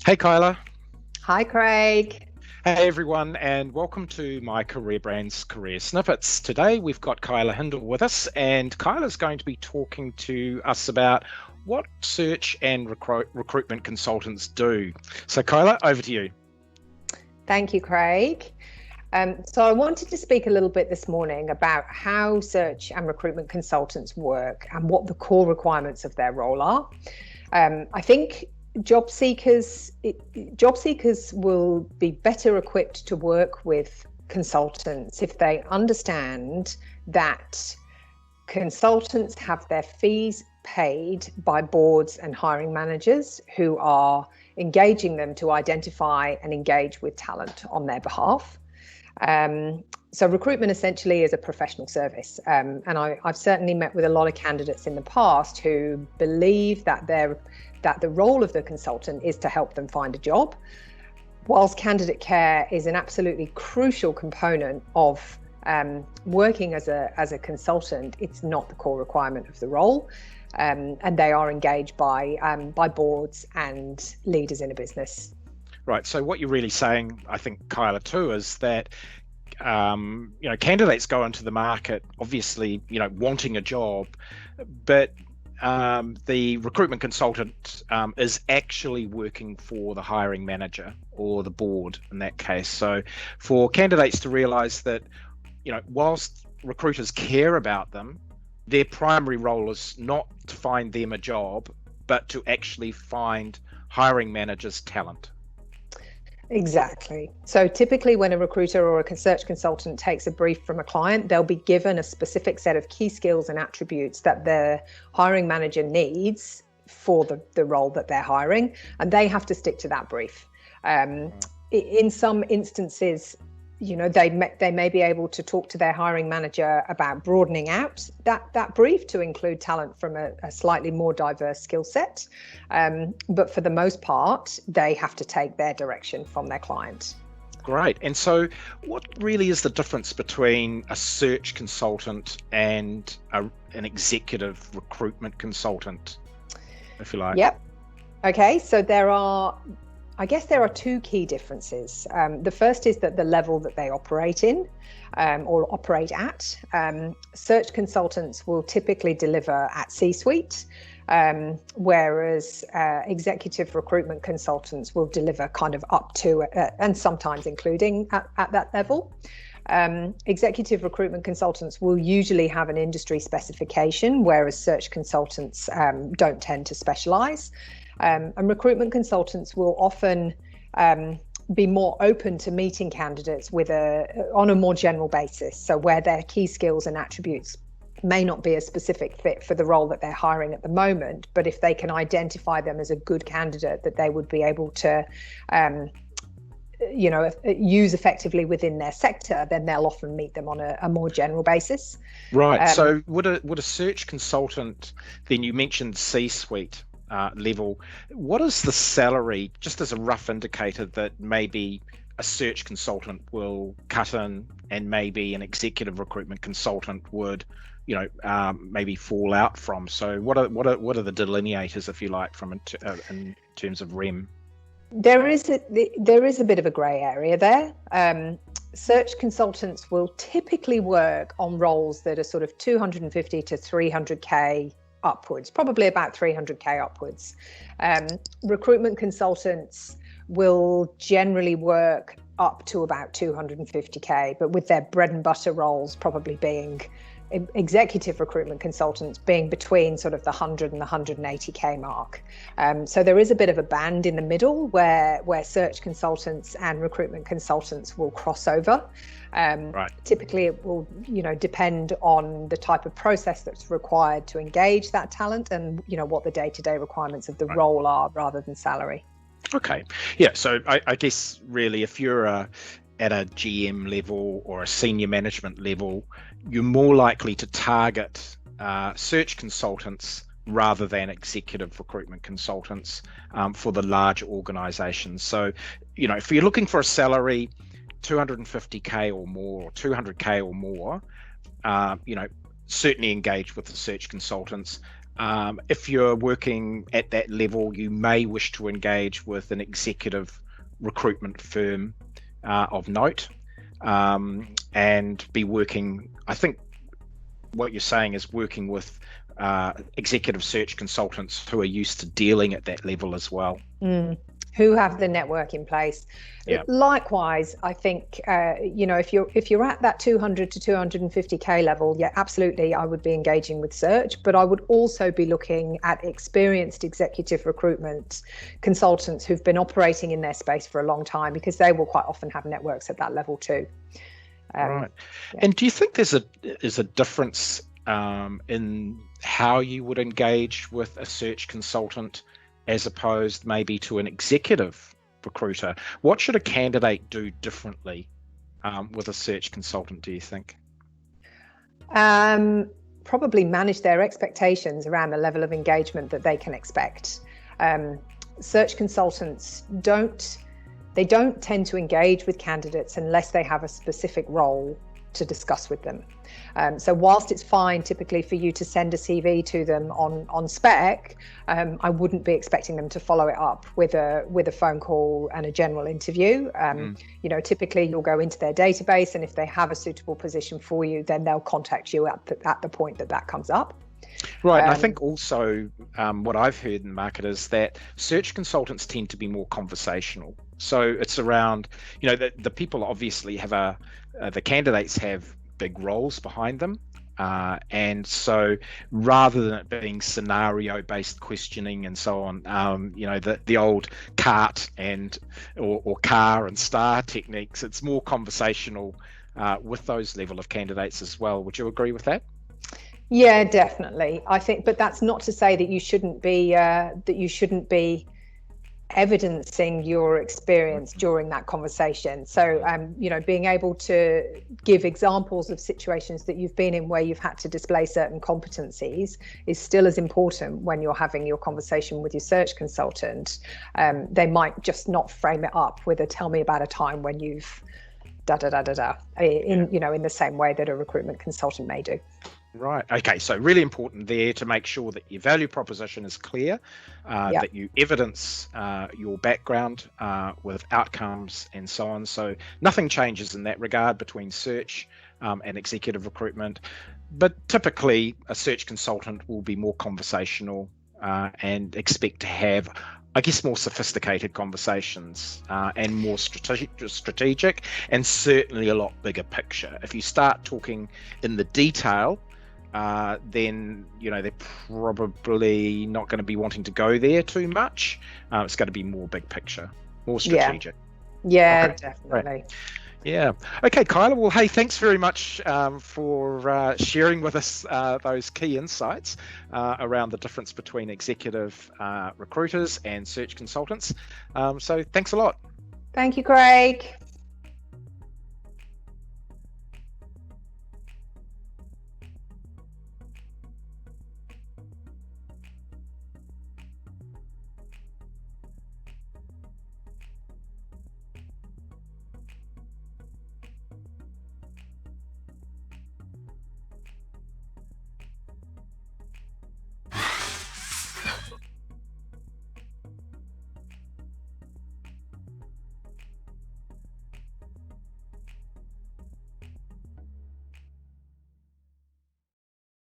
Hey Kaela. Hi, Craig. Hey everyone, and welcome to My Career Brand's Career Snippets. Today we've got Kaela Hindle with us, and Kaela's going to be talking to us about what search and recruitment consultants do. So Kaela, over to you. Thank you, Craig. So I wanted to speak a little bit this morning about how search and recruitment consultants work and what the core requirements of their role are. I think job seekers will be better equipped to work with consultants if they understand that consultants have their fees paid by boards and hiring managers who are engaging them to identify and engage with talent on their behalf. So recruitment essentially is a professional service. And I've certainly met with a lot of candidates in the past who believe that the role of the consultant is to help them find a job. Whilst candidate care is an absolutely crucial component of working as a consultant, it's not the core requirement of the role. And they are engaged by boards and leaders in a business. Right. So what you're really saying, I think, Kaela, too, is that candidates go into the market obviously wanting a job, but the recruitment consultant is actually working for the hiring manager or the board in that case. So for candidates to realize that whilst recruiters care about them, their primary role is not to find them a job, but to actually find hiring managers' talent. Exactly. So typically when a recruiter or a search consultant takes a brief from a client, they'll be given a specific set of key skills and attributes that the hiring manager needs for the role that they're hiring, and they have to stick to that brief. In some instances, they may be able to talk to their hiring manager about broadening out that brief to include talent from a slightly more diverse skill set. But for the most part, they have to take their direction from their client. Great. And so what really is the difference between a search consultant and an executive recruitment consultant, if you like? Yep. Okay. So there are two key differences. The first is that the level that they operate in or operate at. Search consultants will typically deliver at C-suite, whereas executive recruitment consultants will deliver kind of up to and sometimes including at that level. Executive recruitment consultants will usually have an industry specification, whereas search consultants don't tend to specialize. And recruitment consultants will often be more open to meeting candidates on a more general basis. So where their key skills and attributes may not be a specific fit for the role that they're hiring at the moment, but if they can identify them as a good candidate that they would be able to use effectively within their sector, then they'll often meet them on a more general basis. Right. So would a search consultant, then you mentioned C-suite level, what is the salary, just as a rough indicator, that maybe a search consultant will cut in and maybe an executive recruitment consultant would maybe fall out from? So what are the delineators, if you like, from in terms of REM? There is a bit of a grey area there. Search consultants will typically work on roles that are sort of 250 to 300k upwards, probably about 300k upwards. Recruitment consultants will generally work up to about 250k, but with their bread and butter roles probably being executive recruitment consultants being between sort of the 100 and the 180k mark. So there is a bit of a band in the middle where search consultants and recruitment consultants will cross over. Right. Typically it will depend on the type of process that's required to engage that talent and what the day-to-day requirements of the role are rather than salary. Okay. Yeah. So I guess really if you're at a GM level or a senior management level, you're more likely to target search consultants rather than executive recruitment consultants for the larger organizations. So, if you're looking for a salary 250k or more or 200k or more, certainly engage with the search consultants. If you're working at that level, you may wish to engage with an executive recruitment firm of note, and be working, I think what you're saying is working with executive search consultants who are used to dealing at that level as well. Who have the network in place. Yeah. Likewise, I think if you're at that 200 to 250k level, yeah, absolutely, I would be engaging with search, but I would also be looking at experienced executive recruitment consultants who've been operating in their space for a long time, because they will quite often have networks at that level too. Right. Yeah. And do you think there's a difference in how you would engage with a search consultant as opposed maybe to an executive recruiter? What should a candidate do differently with a search consultant, do you think? Probably manage their expectations around the level of engagement that they can expect. Search consultants don't tend to engage with candidates unless they have a specific role to discuss with them. So whilst it's fine typically for you to send a CV to them on spec, I wouldn't be expecting them to follow it up with a phone call and a general interview. Typically you'll go into their database, and if they have a suitable position for you, then they'll contact you at the point that comes up. Right. And I think also what I've heard in the market is that search consultants tend to be more conversational. So it's around, the people obviously have the candidates have big roles behind them. And so rather than it being scenario-based questioning and so on, the old cart or car and star techniques, it's more conversational with those level of candidates as well. Would you agree with that? Yeah, definitely. I think, but that's not to say that you shouldn't be evidencing your experience during that conversation. So, being able to give examples of situations that you've been in where you've had to display certain competencies is still as important when you're having your conversation with your search consultant. They might just not frame it up with tell me about a time when you've in the same way that a recruitment consultant may do. Right. Okay. So really important there to make sure that your value proposition is clear, that you evidence your background with outcomes and so on. So nothing changes in that regard between search and executive recruitment. But typically a search consultant will be more conversational and expect to have, I guess, more sophisticated conversations and more strategic and certainly a lot bigger picture. If you start talking in the detail, then they're probably not going to be wanting to go there too much. It's going to be more big picture, more strategic. Yeah, okay. Definitely. Right. Yeah. Okay, Kaela. Well, hey, thanks very much for sharing with us those key insights around the difference between executive recruiters and search consultants. So thanks a lot. Thank you, Craig.